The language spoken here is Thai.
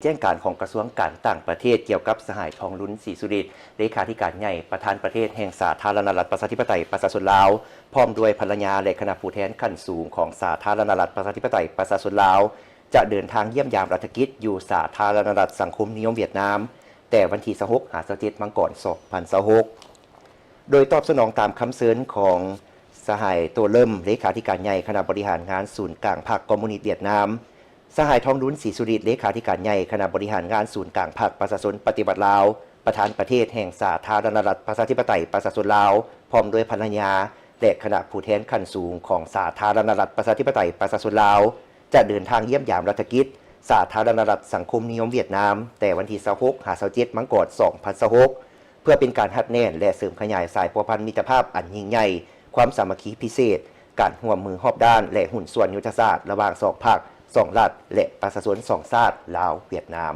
แจ้งการของกระทรวงการต่างประเทศเกี่ยวกับสหายทองลุ้นศรีสุริตเลขาธิการใหญ่ประธานประเทศแห่งสาธารณรัฐประชาธิปไตยประชาชนลาวพร้อมด้วยภรรยาและคณะผู้แทนขั้นสูงของสาธารณรัฐประชาธิปไตยประชาชนลาวจะเดินทางเยี่ยมยามรัฐกิจอยู่สาธารณรัฐสังคมนิยมเวียดนามแต่วันที่26-27มังกร2026โดยตอบสนองตามคำเชิญของสหายตัวเริ่มเลขาธิการใหญ่คณะบริหารงานศูนย์กลางพรรคคอมมิวนิสต์เวียดนามสหายทองลุ้นศรีสุริตเลขาธิการใหญ่คณะบริหารงานศูนย์กลางพรรคประชาชนปฏิบัติลาวประธานประเทศแห่งสาธารณรัฐประชาธิปไตยประชาชนลาวพร้อมด้วยภรรยาและคณะผู้แทนขั้นสูงของสาธารณรัฐประชาธิปไตยประชาชนลาวจะเดินทางเยี่ยมยามรัฐกิจสาธารณรัฐสังคมนิยมเวียดนามแต่วันที่26-27มังกร2026เพื่อเป็นการหัดแน่นและเสริมขยายสายพัวพันมิตรภาพอันยิ่งใหญ่ความสามัคคีพิเศษการร่วมมือรอบด้านและหุ้นส่วนยุทธศาสตร์ระหว่าง2 ภาค 2 รัฐและประชาชน2 ชาติลาวเวียดนาม